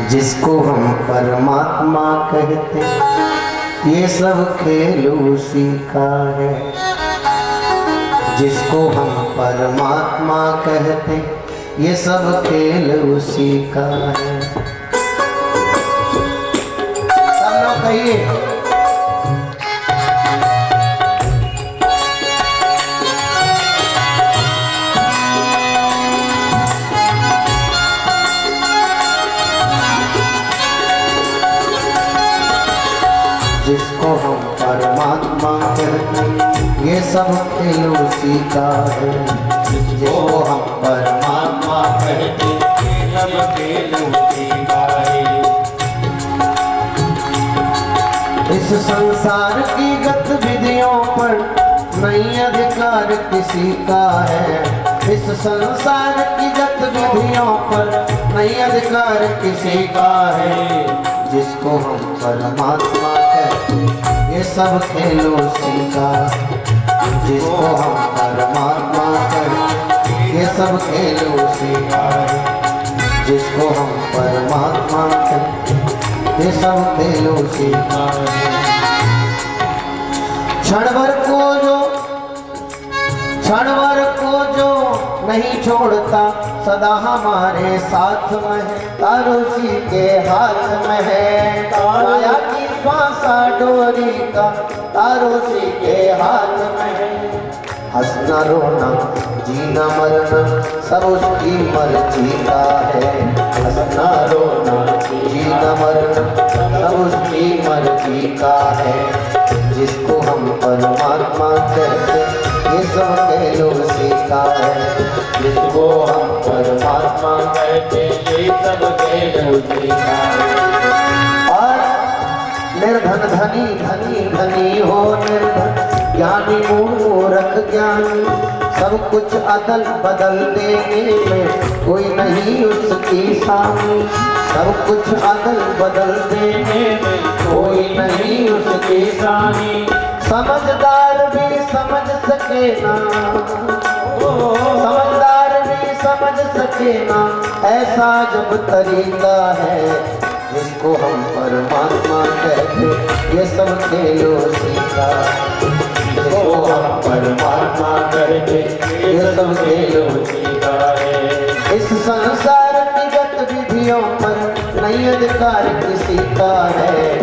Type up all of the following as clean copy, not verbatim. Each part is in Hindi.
जिसको हम परमात्मा कहते, ये सब खेल उसी का है। जिसको हम परमात्मा कहते, ये सब खेल उसी का है। सब लोग कहिए, जिसको हम परमात्मा कहते, ये सब खेल उसी का है। जिसको हम परमात्मा कहते, ये सब खेल उसी का है। इस संसार की गतिविधियों पर नहीं अधिकार किसी का है। इस संसार की गतिविधियों पर नहीं अधिकार किसी का है। जिसको हम परमात्मा कहते, ये सब खेल उसी का। जिसको हम परमात्मा कहते, ये सब खेल उसी का। जिसको हम परमात्मा कहते, ये सब खेल उसी का। क्षण भर को जो नहीं छोड़ता, सदा हमारे साथ में है। तारोसी के हाथ में है काया की श्वासा डोरी का, तारोसी के हाथ में है। हंसना रोना जीना मरना सब उसकी मर्जी का है। हंसना रोना जीना मरना सब उसकी मर्जी का है। जिसको हम परमात्मा कहते, ये सब खेल उसी का है। जिसको हम परमात्मा कहते, ये सब खेल उसी का है। और निर्धन धनी धनी धनी हो निर्धन, ज्ञानी मूर्ख ज्ञानी, सब कुछ अदल बदल देने में कोई नहीं उसकी सामी। सब कुछ अदल बदल देने में कोई नहीं उसकी सामी। समझदार भी समझ सके ना, समझदार भी समझ सके ना, ऐसा जब तरीका है। जिसको हम परमात्मा कहते, ये सब खेल उसी का। जिसको हम परमात्मा कहते, ये सब खेल उसी का है। इस संसार की गतिविधियों पर नहीं अधिकार किसी का है।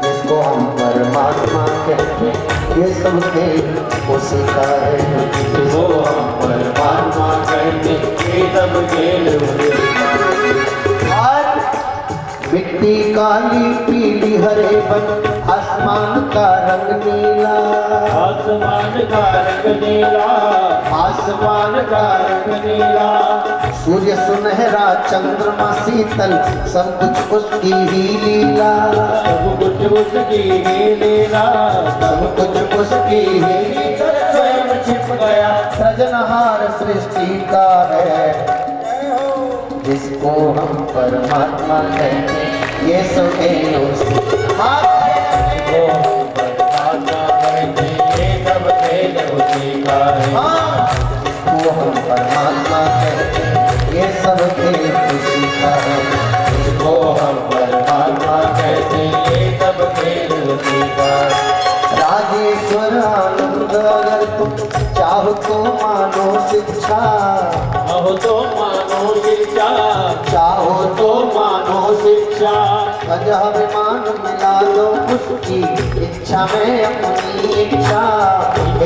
जिसको हम परमात्मा कहते, ये सब खेल उसी का है। जिसको हम परमात्मा कहते, ये सब खेल उसी का है। मिट्टी काली पीली हरे बन, आसमान का रंग नीला, आसमान का रंग नीला, आसमान का रंग नीला। सूर्य सुनहरा चंद्रमा शीतल, सब कुछ उसकी ही लीला। सब कुछ उसकी ही लीला, सब कुछ उसकी ही लीला। स्वयं छिप गया सृजनहार सृष्टि का है। जिसको हम परमात्मा कहते, ये सब खेल उसी का है। जिसको हम परमात्मा कहते, ये सब खेल उसी का है। जिसको हम परमात्मा कहते, ये सब खेल उसी का है। जिसको हम परमात्मा कहते, ये सब खेल उसी का है। राजेश्वर आनंद अगर तुम चाहो तो मानो शिक्षा, चाहो तो मानो शिक्षा, चाहो तो मानो शिक्षा। तज अभिमान मिला लो उसकी इच्छा में अपनी इच्छा,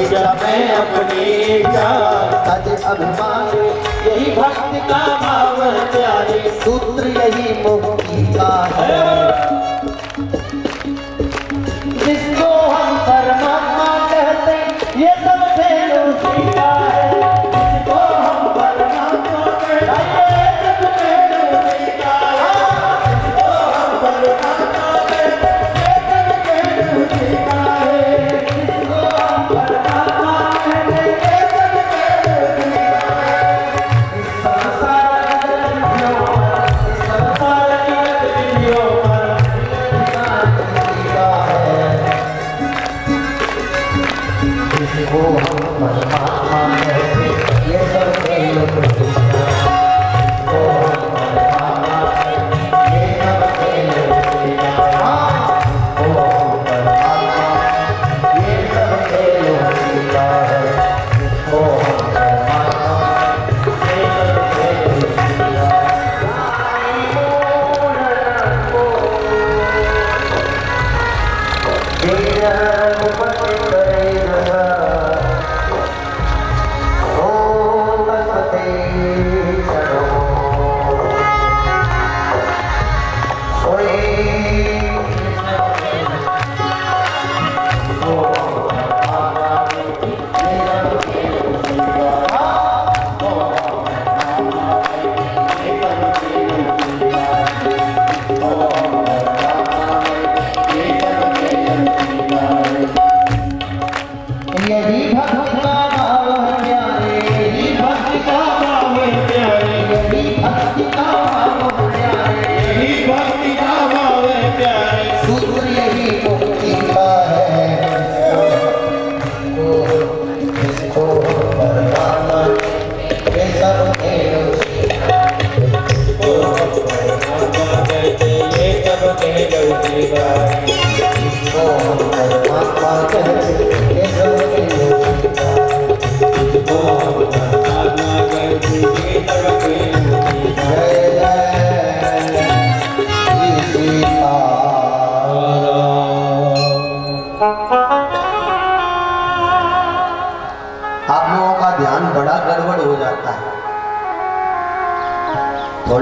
इच्छा में अपनी इच्छा। तज अभिमान यही भक्ति का भाव है प्यारे, सूत्र यही मुक्ति का है। जिसको हम परमात्मा कहते, ये सब खेल उसी का है। जिसको हम परमात्मा कहते, ये सब खेल उसी का है। जिसको हम परमात्मा कहते, ये सब खेल उसी का है। जिसको हम परमात्मा कहते, ये सब खेल उसी का है। इस संसार की गतिविधियों पर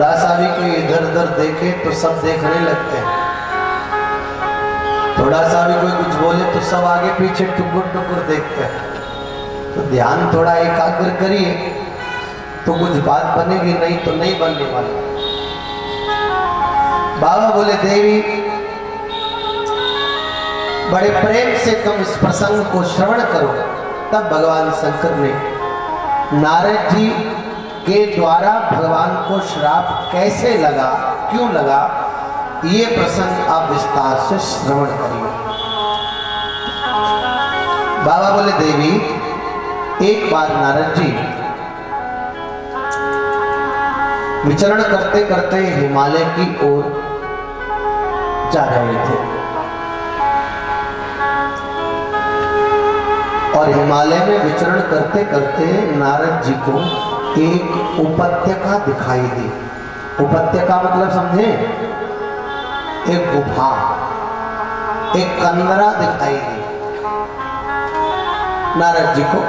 थोड़ा सा भी कोई इधर उधर देखे तो सब देखने लगते हैं, थोड़ा सा भी कोई कुछ बोले तो सब आगे पीछे टुकुर टुकुर देखते हैं। तो ध्यान थोड़ा एकाग्र करिए तो कुछ बात बनेगी, नहीं तो नहीं बनने वाली। बाबा बोले देवी बड़े प्रेम से तुम इस प्रसंग को श्रवण करो। तब भगवान शंकर ने नारद जी के द्वारा भगवान को श्राप कैसे लगा, क्यों लगा, ये प्रसंग आप विस्तार से श्रवण करिए। बाबा बोले देवी एक बार नारद जी विचरण करते करते हिमालय की ओर जा रहे थे और हिमालय में विचरण करते करते नारद जी को एक उपत्यका दिखाई दी। उपत्यका मतलब समझे, एक गुफा, एक कंदरा दिखाई दी नारद जी को।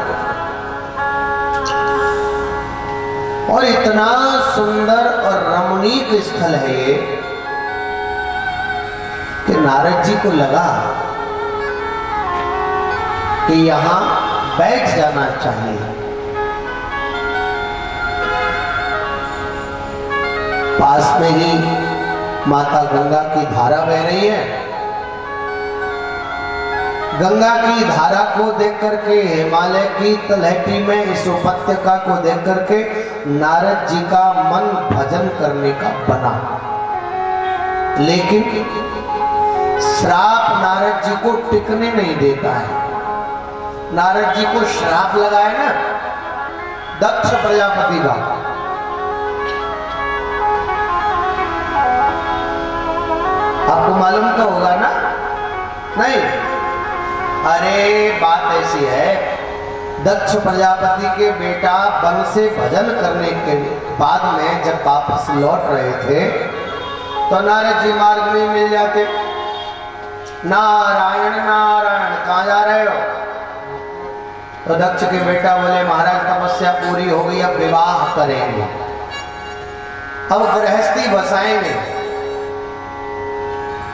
और इतना सुंदर और रमणीक स्थल है ये कि नारद जी को लगा कि यहां बैठ जाना चाहिए। पास में ही माता गंगा की धारा बह रही है। गंगा की धारा को देख करके, हिमालय की तलहटी में इस उपत्यका को देख करके नारद जी का मन भजन करने का बना। लेकिन श्राप नारद जी को टिकने नहीं देता है। नारद जी को श्राप लगा है ना दक्ष प्रजापति का। आपको मालूम तो होगा ना? नहीं? अरे बात ऐसी है, दक्ष प्रजापति के बेटा वन से भजन करने के बाद में जब वापस लौट रहे थे तो नारद जी मार्ग में मिल जाते। नारायण नारायण कहाँ जा रहे हो? तो दक्ष के बेटा बोले महाराज तपस्या पूरी हो गई, अब विवाह करेंगे, अब गृहस्थी बसाएंगे।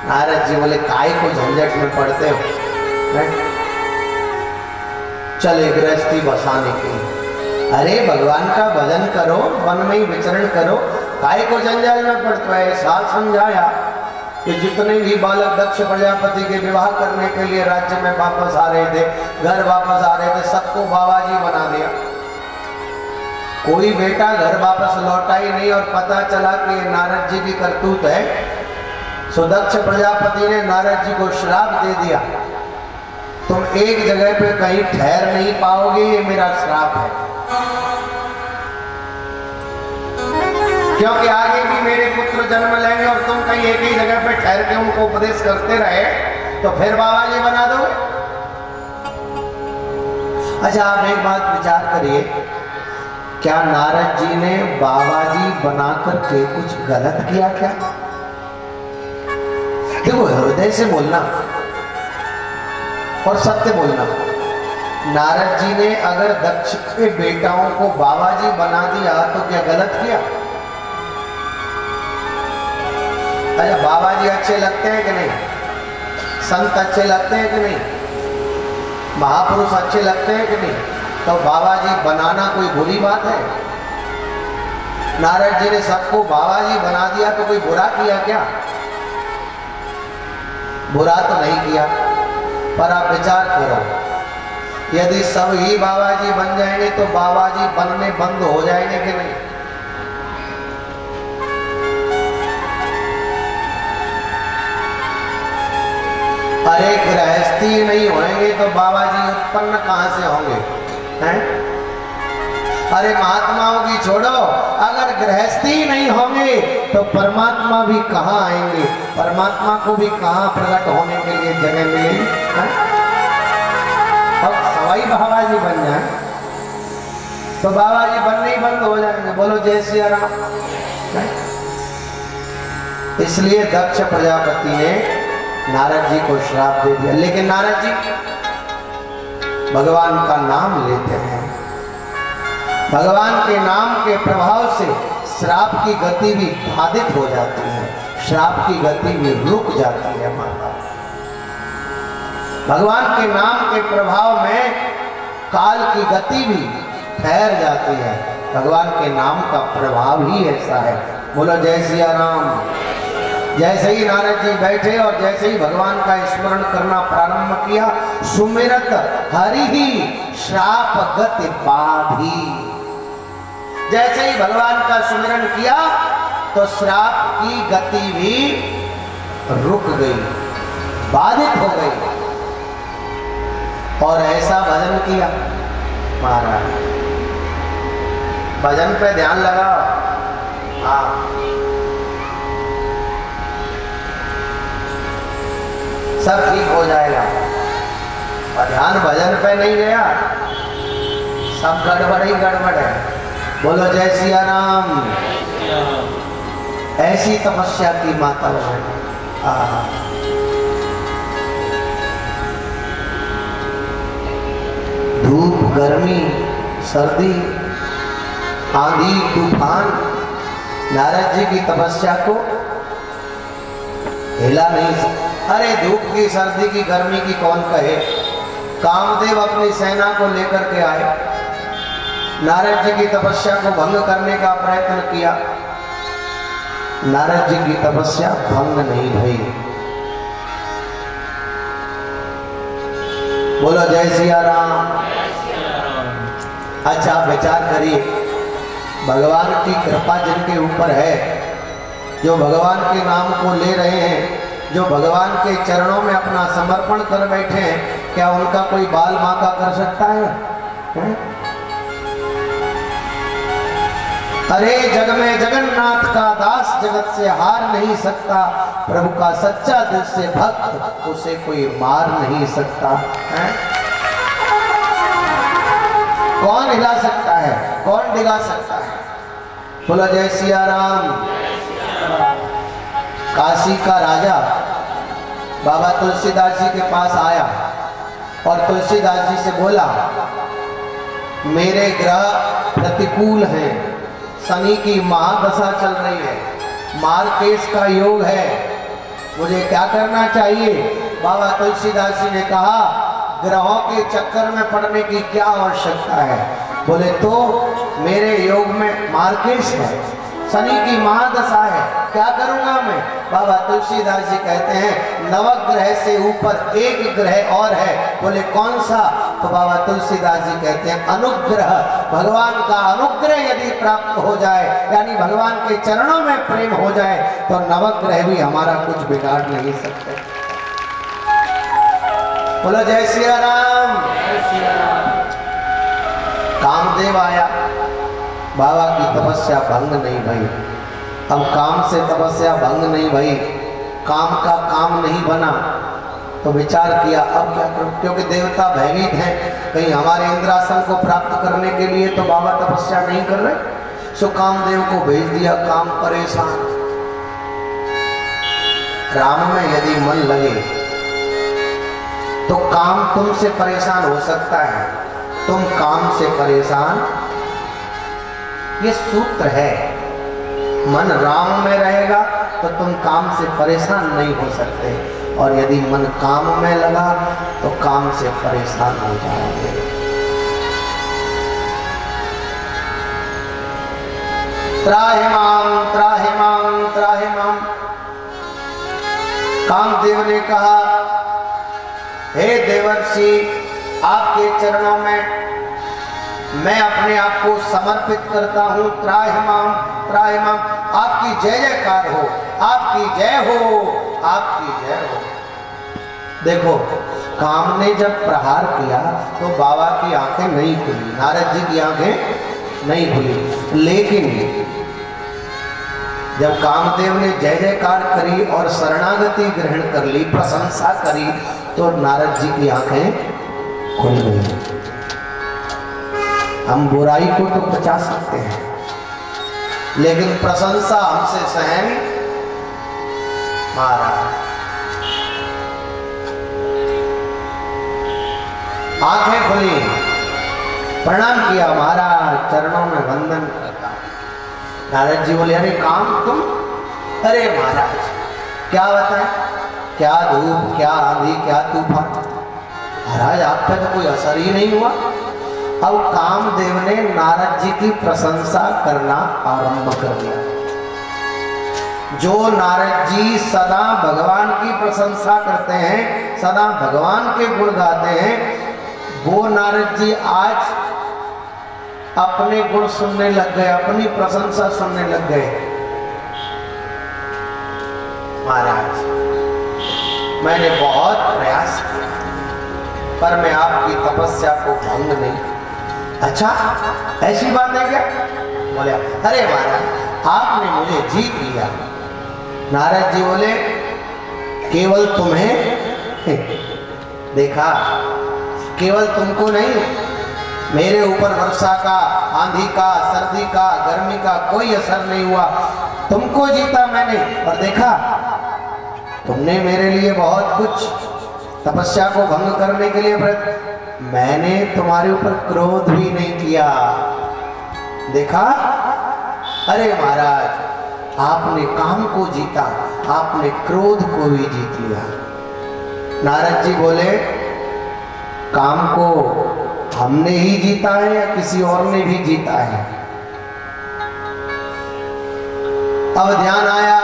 नारद जी बोले काय को झंझट में पड़ते हो, चले गृहस्थी बसाने के। अरे भगवान का भजन करो, वन में ही विचरण करो, काय को जंजाल में पड़ते हो। साल समझाया कि जितने भी बालक दक्ष प्रजापति के विवाह करने के लिए राज्य में वापस आ रहे थे, घर वापस आ रहे थे, सबको बाबा जी बना दिया। कोई बेटा घर वापस लौटा ही नहीं और पता चला कि ये नारद जी की करतूत है। सो दक्ष प्रजापति ने नारद जी को श्राप दे दिया, तुम एक जगह पे कहीं ठहर नहीं पाओगे, ये मेरा श्राप है। क्योंकि आगे भी मेरे पुत्र जन्म लेंगे और तुम कहीं एक ही जगह पे ठहर के उनको उपदेश करते रहे तो फिर बाबा जी बना दोगे। अच्छा आप एक बात विचार करिए, क्या नारद जी ने बाबा जी बना करके कुछ गलत किया क्या? देखो हृदय से बोलना और सत्य बोलना। नारद जी ने अगर दक्ष के बेटाओं को बाबा जी बना दिया तो क्या गलत किया? अच्छा बाबा जी अच्छे लगते हैं कि नहीं? संत अच्छे लगते हैं कि नहीं? महापुरुष अच्छे लगते हैं कि नहीं? तो बाबा जी बनाना कोई बुरी बात है? नारद जी ने सबको बाबा जी बना दिया तो कोई बुरा किया क्या? बुरा तो नहीं किया, पर आप विचार करो, यदि सब ही बाबा जी बन जाएंगे तो बाबा जी बनने बंद हो जाएंगे कि नहीं? अरे गृहस्थी नहीं होंगे तो बाबा जी उत्पन्न कहां से होंगे? हैं? अरे महात्माओं की छोड़ो, अगर गृहस्थी नहीं होंगे तो परमात्मा भी कहां आएंगे? परमात्मा को भी कहां प्रकट होने के लिए जगह मिलेगी? अब सवाई बाबा जी बन जाए तो बाबा जी बनने ही बंद हो जाएंगे। बोलो जय श्री राम। इसलिए दक्ष प्रजापति ने नारद जी को श्राप दे दिया। लेकिन नारद जी भगवान का नाम लेते हैं, भगवान के नाम के प्रभाव से श्राप की गति भी बाधित हो जाती है, श्राप की गति भी रुक जाती है माता। भगवान के नाम के प्रभाव में काल की गति भी ठहर जाती है। भगवान के नाम का प्रभाव ही ऐसा है। बोलो जय सिया राम। जैसे ही नारद जी बैठे और जैसे ही भगवान का स्मरण करना प्रारंभ किया, सुमिरत हरि ही श्राप गति बाधी। जैसे ही भगवान का सुमिरन किया तो श्राप की गति भी रुक गई, बाधित हो गई। और ऐसा भजन किया महाराज। भजन पे ध्यान लगाओ। हाँ, सब ठीक हो जाएगा। और ध्यान भजन पे नहीं गया, सब गड़बड़ ही गड़बड़ है। बोलो जय सिया राम। ऐसी तपस्या की माता है। धूप, गर्मी, सर्दी, आंधी, तूफान नारद जी की तपस्या को हिला नहीं। अरे धूप की, सर्दी की, गर्मी की कौन कहे। कामदेव अपनी सेना को लेकर के आए, नारद जी की तपस्या को भंग करने का प्रयत्न किया। नारद जी की तपस्या भंग नहीं भई। बोलो जय सिया राम। अच्छा विचार करिए, भगवान की कृपा जिनके ऊपर है, जो भगवान के नाम को ले रहे हैं, जो भगवान के चरणों में अपना समर्पण कर बैठे हैं, क्या उनका कोई बाल बांका कर सकता है? अरे जग में जगन्नाथ का दास जगत से हार नहीं सकता, प्रभु का सच्चा दिल से भक्त उसे कोई मार नहीं सकता है? कौन हिला सकता है, कौन डिगा सकता है? बोलो जय सिया राम। काशी का राजा बाबा तुलसीदास जी के पास आया और तुलसीदास जी से बोला, मेरे ग्रह प्रतिकूल हैं, शनि की महादशा चल रही है, मार्केश का योग है, मुझे क्या करना चाहिए? बाबा तुलसीदास जी ने कहा, ग्रहों के चक्कर में पड़ने की क्या आवश्यकता है? बोले तो मेरे योग में मार्केश है, शनि की महादशा है, क्या करूंगा मैं? बाबा तुलसीदास जी कहते हैं, नवग्रह से ऊपर एक ग्रह और है। बोले कौन सा? तो बाबा तुलसीदास जी कहते हैं, अनुग्रह। भगवान का अनुग्रह यदि प्राप्त हो जाए, यानी भगवान के चरणों में प्रेम हो जाए, तो नवग्रह भी हमारा कुछ बिगाड़ नहीं सकते। बोलो जय सिया राम। कामदेव आया, बाबा की तपस्या भंग नहीं भई। अब काम से तपस्या भंग नहीं भई, काम का काम नहीं बना, तो विचार किया अब क्या करूं, क्योंकि देवता भयभीत हैं, कहीं हमारे इंद्रासन को प्राप्त करने के लिए तो बाबा तपस्या नहीं कर रहे। सो कामदेव को भेज दिया, काम परेशान। राम में यदि मन लगे तो काम तुमसे परेशान हो सकता है, तुम काम से परेशान, ये सूत्र है। मन राम में रहेगा तो तुम काम से परेशान नहीं हो सकते, और यदि मन काम में लगा तो काम से परेशान हो जाओगे। त्राहिमाम त्राहिमाम त्राहिमाम। कामदेव ने कहा, हे देवर्षि, आपके चरणों में मैं अपने आप को समर्पित करता हूँ। त्राहिमाम त्राहिमाम, आपकी जय जयकार हो, आपकी जय हो, आपकी जय हो। देखो, काम ने जब प्रहार किया तो बाबा की आंखें नहीं खुली, नारद जी की आंखें नहीं खुली, लेकिन जब कामदेव ने जय जयकार करी और शरणागति ग्रहण कर ली, प्रशंसा करी, तो नारद जी की आंखें खुल गई। हम बुराई को तो बचा सकते हैं, लेकिन प्रशंसा हमसे सहन मारा। आंखें खुली, प्रणाम किया, महाराज चरणों में वंदन करता। नारद जी बोले अरे काम तुम? अरे महाराज क्या बताएं, क्या धूप, क्या आंधी, क्या तूफान, महाराज आप पे तो कोई असर ही नहीं हुआ। अब कामदेव ने नारद जी की प्रशंसा करना आरंभ कर दिया। जो नारद जी सदा भगवान की प्रशंसा करते हैं, सदा भगवान के गुण गाते हैं, वो नारद जी आज अपने गुण सुनने लग गए, अपनी प्रशंसा सुनने लग गए। महाराज मैंने बहुत प्रयास किया पर मैं आपकी तपस्या को भंग नहीं। अच्छा ऐसी बात है क्या? बोले अरे महाराज आपने मुझे जीत लिया। नारद जी बोले केवल तुम्हें देखा, केवल तुमको नहीं, मेरे ऊपर वर्षा का, आंधी का, सर्दी का, गर्मी का कोई असर नहीं हुआ। तुमको जीता मैंने और देखा तुमने मेरे लिए बहुत कुछ तपस्या को भंग करने के लिए व्रत, मैंने तुम्हारे ऊपर क्रोध भी नहीं किया। देखा अरे महाराज आपने काम को जीता, आपने क्रोध को भी जीत लिया। नारद जी बोले काम को हमने ही जीता है या किसी और ने भी जीता है? अब ध्यान आया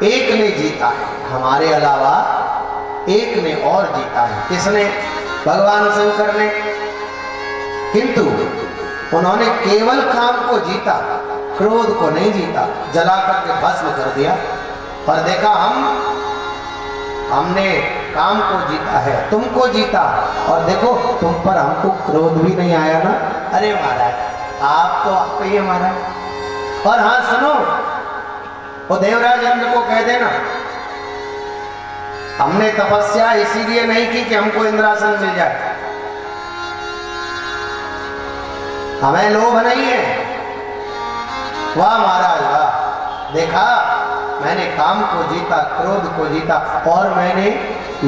एक ने जीता है, हमारे अलावा एक ने और जीता है। किसने? भगवान शंकर ने। किंतु उन्होंने केवल काम को जीता, क्रोध को नहीं जीता, जला करके भस्म कर दिया। और देखा हमने काम को जीता है, तुमको जीता, और देखो तुम पर हमको क्रोध भी नहीं आया ना। अरे महाराज आप तो आप ही है महाराज। और हाँ सुनो, वो देवराज इंद्र को कह देना हमने तपस्या इसीलिए नहीं की कि हमको इंद्रासन मिल जाए, हमें लोभ नहीं है। वाह महाराज वाह, देखा मैंने काम को जीता, क्रोध को जीता और मैंने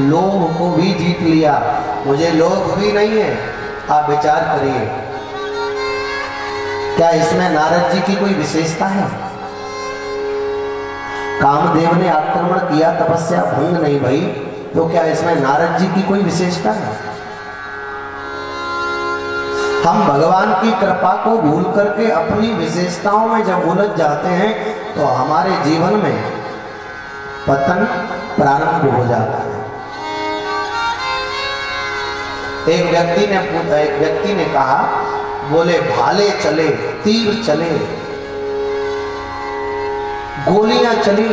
लोभ को भी जीत लिया, मुझे लोभ भी नहीं है। आप विचार करिए क्या इसमें नारद जी की कोई विशेषता है? कामदेव ने आक्रमण किया, तपस्या भंग नहीं भई, तो क्या इसमें नारद जी की कोई विशेषता है? हम भगवान की कृपा को भूल करके अपनी विशेषताओं में जब उलझ जाते हैं तो हमारे जीवन में पतन प्रारंभ हो जाता है। एक व्यक्ति ने कहा, बोले भाले चले, तीर चले, गोलियां चली,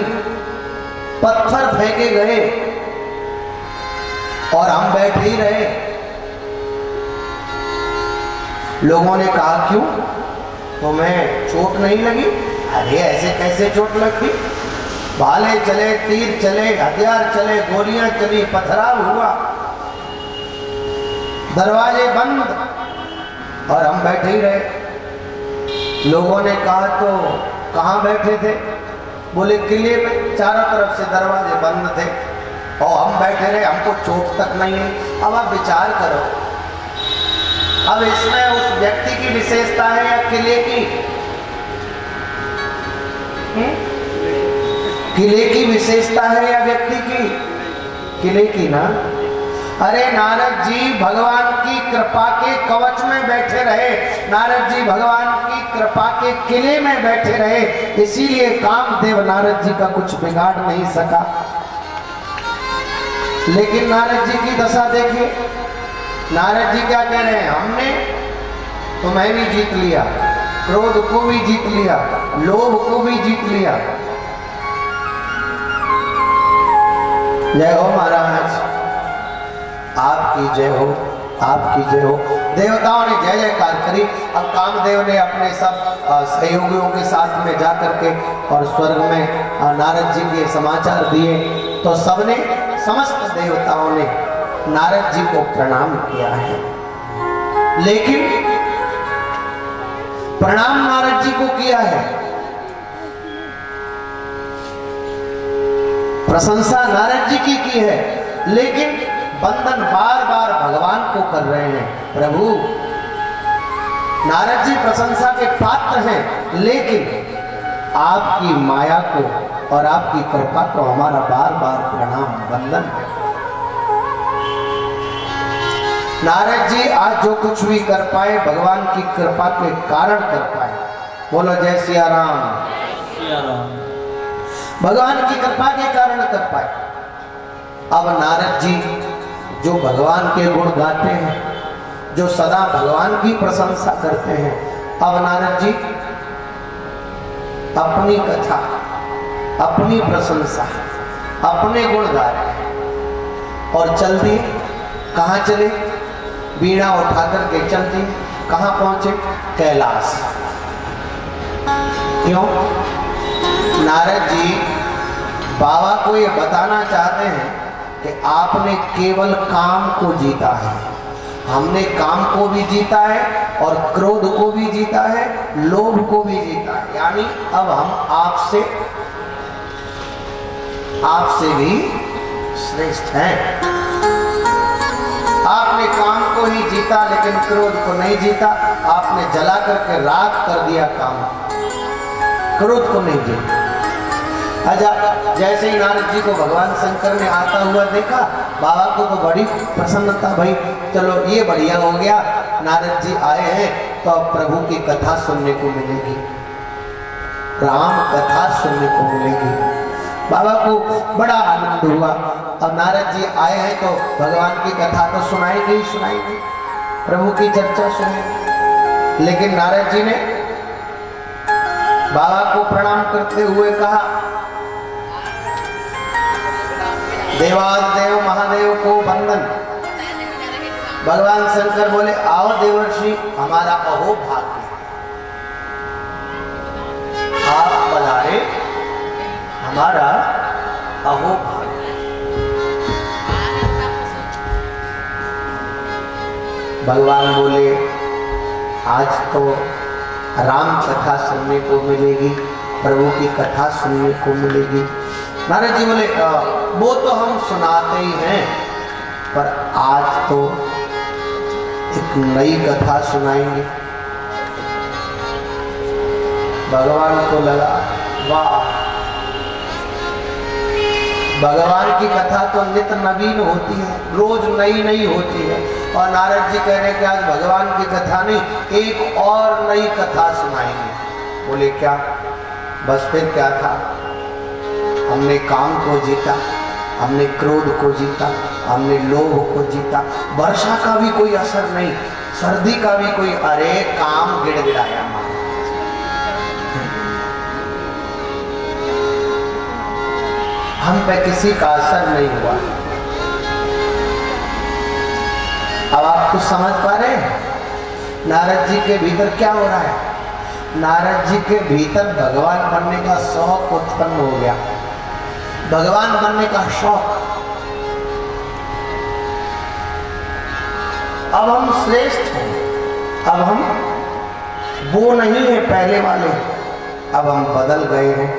पत्थर फेंके गए और हम बैठे ही रहे। लोगों ने कहा क्यों, तुम्हें चोट नहीं लगी? अरे ऐसे कैसे चोट लगी? भाले चले, तीर चले, हथियार चले, गोलियां चली, पथराव हुआ, दरवाजे बंद और हम बैठे ही रहे। लोगों ने कहा तो कहाँ बैठे थे? बोले किले में, चारों तरफ से दरवाजे बंद थे और हम बैठे रहे, हमको चोट तक नहीं है। अब आप विचार करो, अब इसमें उस व्यक्ति की विशेषता है या किले की? किले की विशेषता है या व्यक्ति की? किले की ना। अरे नारद जी भगवान की कृपा के कवच में बैठे रहे, नारद जी भगवान की कृपा के किले में बैठे रहे, इसीलिए कामदेव नारद जी का कुछ बिगाड़ नहीं सका। लेकिन नारद जी की दशा देखिए, नारद जी क्या कह रहे हैं? हमने तुम्हें भी जीत लिया, क्रोध को भी जीत लिया, लोभ को भी जीत लिया। जय हो महाराज, आपकी जय हो, आपकी जय हो। देवताओं ने जय जयकार करी। अब कामदेव ने अपने सब सहयोगियों के साथ में जाकर के और स्वर्ग में नारद जी के समाचार दिए, तो सबने, समस्त देवताओं ने नारद जी को प्रणाम किया है। लेकिन प्रणाम नारद जी को किया है, प्रशंसा नारद जी की है, लेकिन वंदन बार बार भगवान को कर रहे हैं। प्रभु नारद जी प्रशंसा के पात्र हैं, लेकिन आपकी माया को और आपकी कृपा को हमारा बार बार प्रणाम वंदन है। नारद जी आज जो कुछ भी कर पाए भगवान की कृपा के कारण कर पाए। बोलो जय सिया राम। भगवान की कृपा के कारण कर पाए। अब नारद जी जो भगवान के गुण गाते हैं, जो सदा भगवान की प्रशंसा करते हैं, अब नारद जी अपनी कथा, अपनी प्रशंसा, अपने गुण गा रहे हैं और चल दिए। कहाँ चले? बीड़ा उठाकर के चल दिए। कहाँ पहुंचे? कैलाश। क्यों? नारद जी बाबा को ये बताना चाहते हैं कि आपने केवल काम को जीता है, हमने काम को भी जीता है और क्रोध को भी जीता है, लोभ को भी जीता है। यानी अब हम आपसे भी श्रेष्ठ हैं। आपने काम को ही जीता लेकिन क्रोध को नहीं जीता। आपने जला करके राख कर दिया काम, क्रोध को नहीं जीता। अच्छा, जैसे ही नारद जी को भगवान शंकर ने आता हुआ देखा, बाबा को तो बड़ी प्रसन्नता, भाई चलो ये बढ़िया हो गया, नारद जी आए हैं तो अब प्रभु की कथा सुनने को मिलेगी, राम कथा सुनने को मिलेगी। बाबा को बड़ा आनंद हुआ। अब नारद जी आए हैं तो भगवान की कथा तो सुनाएंगे ही सुनाएंगे, प्रभु की चर्चा सुनेंगे। लेकिन नारद जी ने बाबा को प्रणाम करते हुए कहा, देवादेव महादेव को वंदन। भगवान शंकर बोले, आओ देवर्षि, हमारा अहो भाग्य, आप पधारे, हमारा अहो भाग्य। भगवान बोले, आज तो राम कथा सुनने को मिलेगी, प्रभु की कथा सुनने को मिलेगी। नारद जी बोले, वो तो हम सुनाते ही हैं, पर आज तो एक नई कथा सुनाएंगे। भगवान को लगा, वाह, भगवान की कथा तो नित्य नवीन होती है, रोज नई नई होती है। और नारद जी कह रहे कि आज भगवान की कथा नहीं, एक और नई कथा सुनाएंगे। बोले क्या? बस फिर क्या था? हमने काम को जीता, हमने क्रोध को जीता, हमने लोभ को जीता, वर्षा का भी कोई असर नहीं, सर्दी का भी कोई, अरे काम गिड़गिड़ाया महाराज। हम पे किसी का असर नहीं हुआ। अब आप कुछ समझ पा रहे हैं नारद जी के भीतर क्या हो रहा है? नारद जी के भीतर भगवान बनने का शौक उत्पन्न हो गया, भगवान बनने का शौक। अब हम श्रेष्ठ हैं, अब हम वो नहीं है पहले वाले, अब हम बदल गए हैं।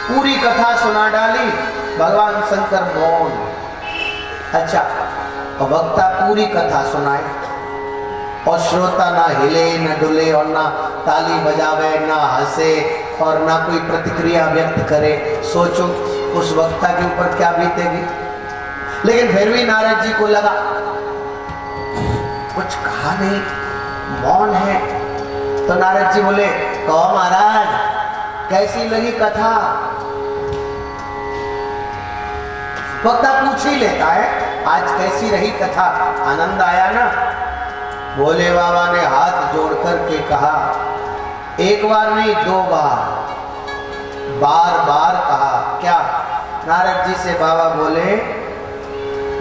पूरी कथा सुना डाली, भगवान शंकर मौन। अच्छा, वक्ता पूरी कथा सुनाए और श्रोता ना हिले न डुले और ना ताली बजावे, ना हंसे और ना कोई प्रतिक्रिया व्यक्त करे। सोचो उस वक्ता के ऊपर क्या बीतेगी। लेकिन फिर भी नारद जी को लगा कुछ कहा नहीं, मौन है। तो नारद जी बोले, कहो महाराज, कैसी लगी कथा? वक्ता पूछ ही लेता है, आज कैसी रही कथा, आनंद आया ना? भोले बाबा ने हाथ जोड़ करके कहा, एक बार नहीं, दो बार, बार बार कहा। क्या? नारद जी से बाबा बोले,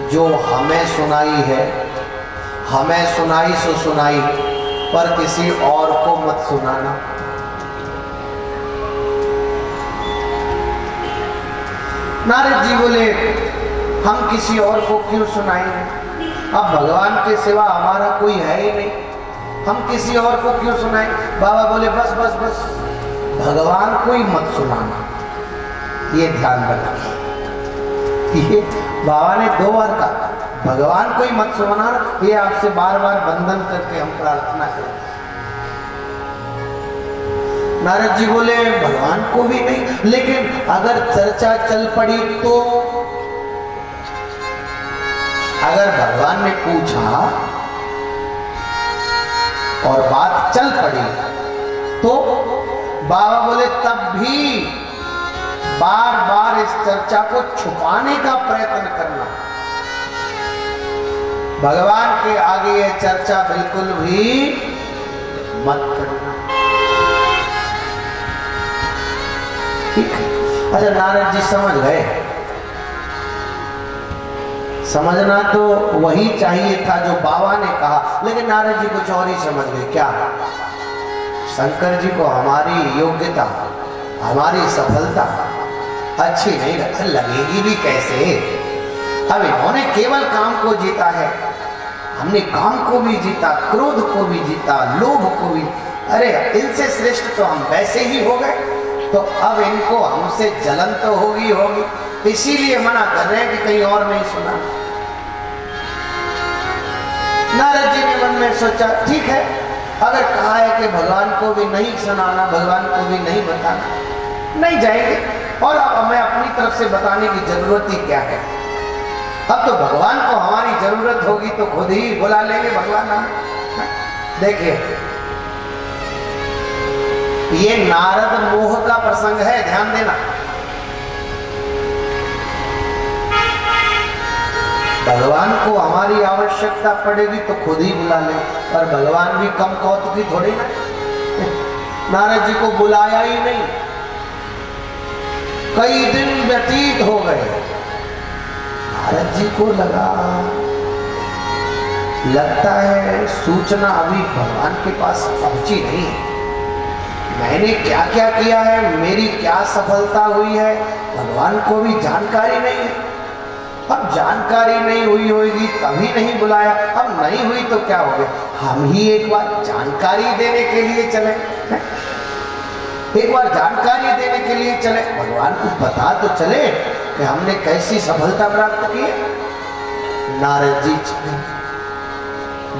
जो हमें सुनाई है, हमें सुनाई सो सुनाई, पर किसी और को मत सुनाना। नारद जी बोले, हम किसी और को क्यों सुनाएंगे? अब भगवान के सिवा हमारा कोई है ही नहीं, हम किसी और को क्यों सुनाएं? बाबा बोले, बस बस बस, भगवान को ही मत सुनाना, ये ध्यान रखना। ये बाबा ने 2 बार कहा, भगवान को ही मत सुनाना, ये आपसे बार बार बंधन करके हम प्रार्थना करें। नारद जी बोले भगवान को भी नहीं, लेकिन अगर चर्चा चल पड़ी तो, अगर भगवान ने पूछा और बात चल पड़ी तो बाबा बोले तब भी बार बार इस चर्चा को छुपाने का प्रयत्न करना। भगवान के आगे यह चर्चा बिल्कुल भी मत करना। ठीक है। अच्छा, नारद जी समझ गए। समझना तो वही चाहिए था जो बाबा ने कहा, लेकिन नारद जी कुछ और ही समझ गए। क्या? शंकर जी को हमारी योग्यता, हमारी सफलता अच्छी नहीं लगेगी भी कैसे? अब इन्होंने केवल काम को जीता है, हमने काम को भी जीता, क्रोध को भी जीता, लोभ को भी। अरे इनसे श्रेष्ठ तो हम वैसे ही हो गए, तो अब इनको हमसे जलन तो होगी, इसीलिए मना कर रहे हैं कि कहीं और नहीं सुना। नारद जी ने मन में सोचा ठीक है, अगर कहा है कि भगवान को भी नहीं सुनाना, भगवान को भी नहीं बताना, नहीं जाएंगे। और अब हमें अपनी तरफ से बताने की जरूरत ही क्या है? अब तो भगवान को हमारी जरूरत होगी तो खुद ही बुला लेंगे भगवान हम। देखिए, ये नारद मोह का प्रसंग है, ध्यान देना। भगवान को हमारी आवश्यकता पड़ेगी तो खुद ही बुला ले, पर भगवान भी कम कौतुकी थोड़ी ना। नारद जी को बुलाया ही नहीं, कई दिन व्यतीत हो गए। नारद जी को लगता है सूचना अभी भगवान के पास पहुंची नहीं। मैंने क्या क्या किया है, मेरी क्या सफलता हुई है, भगवान को भी जानकारी नहीं है। अब जानकारी नहीं हुई होगी तभी नहीं बुलाया, अब नहीं हुई तो क्या हो गया? हम ही एक बार जानकारी देने के लिए चले, एक बार जानकारी देने के लिए चले, भगवान को पता तो चले कि हमने कैसी सफलता प्राप्त की है। नारद जी चले,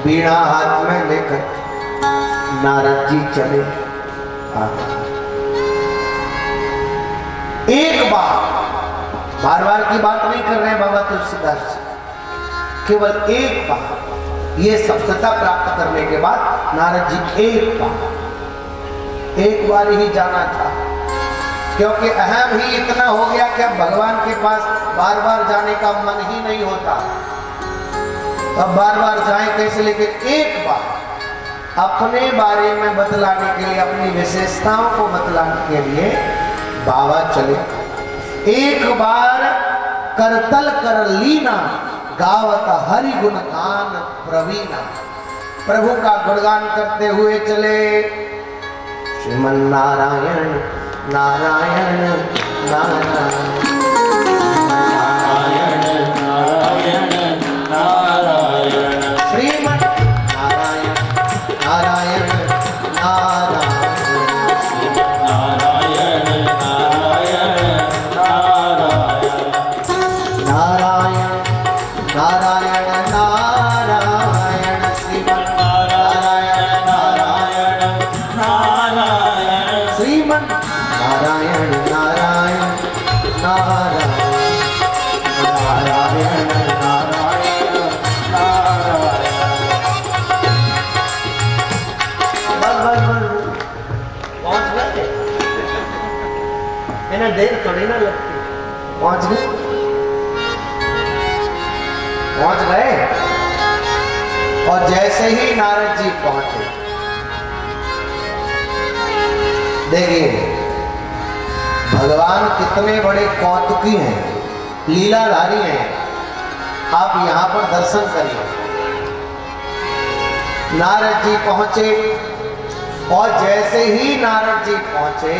बीड़ा हाथ में लेकर नारद जी चले। एक बार बार की बात नहीं कर रहे हैं बाबा तुलसीदास, केवल एक बार ये सफलता प्राप्त करने के बाद नारद जी एक बार ही जाना था, क्योंकि अहम ही इतना हो गया कि अब भगवान के पास बार बार जाने का मन ही नहीं होता। अब बार बार जाए कैसे? लेकिन एक बार अपने बारे में बतलाने के लिए, अपनी विशेषताओं को बतलाने के लिए बाबा चले। एक बार करतल कर लीना, गावत हरि गुण गान प्रवीणा। प्रभु का गुणगान करते हुए चले। श्रीमन नारायण नारायण नारायण नारायण नारायण, श्रीमन नारायण नारायण नारायण, नारायण नारायण नारायण नारायण नारायण, श्रीमन नारायण नारायण नारायण, श्रीमन नारायण नारायण नारायण नारायण नारायण नारायण। पहुंच गए, इन्हें देर थोड़ी ना लगती। पहुंच गए। और जैसे ही नारद जी पहुंचे, देखिए भगवान कितने बड़े कौतुकी हैं, लीलाधारी हैं। आप यहां पर दर्शन करिए। नारद जी पहुंचे और जैसे ही नारद जी पहुंचे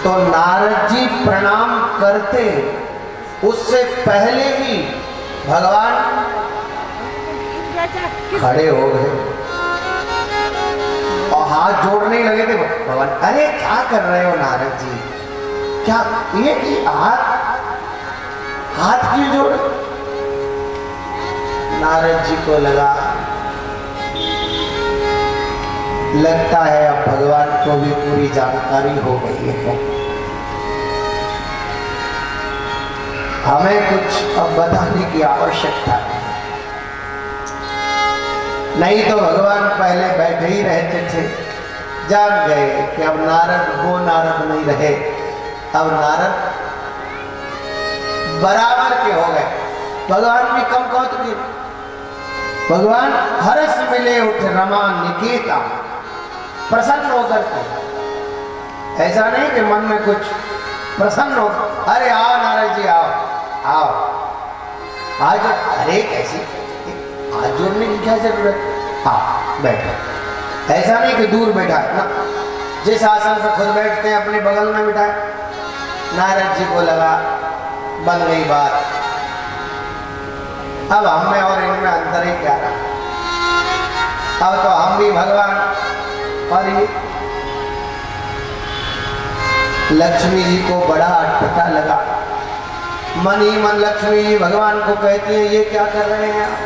तो नारद जी प्रणाम करते उससे पहले ही भगवान खड़े हो गए और हाथ जोड़ने लगे थे। भगवान, अरे क्या कर रहे हो नारद जी, क्या ये कि हाथ क्यों जोड़े? नारद जी को लगता है अब भगवान को भी पूरी जानकारी हो गई है, हमें कुछ अब बताने की आवश्यकता नहीं। तो भगवान पहले बैठे ही रहते थे, जान गए कि अब नारद नहीं रहे, अब नारद बराबर के हो गए। भगवान भी कम कौतुकी, भगवान हर्ष मिले उठ रमा निकेता, प्रसन्न होकर के। ऐसा नहीं कि मन में कुछ प्रसन्न हो, अरे आओ नारद जी आओ आओ आज, अरे कैसी हाथ जोड़ने की क्या जरूरत, हाँ बैठो। ऐसा नहीं कि दूर बैठा है ना, जिस आसन पर खुद बैठते हैं अपने बगल में बिठाए। नारद जी को लगा बन गई बात, अब हम में और इनमें अंतर ही क्या रहा, अब तो हम भी भगवान और ये लक्ष्मी जी को बड़ा अटपटा लगा। मन ही मन लक्ष्मी जी भगवान को कहती है ये क्या कर रहे हैं आप?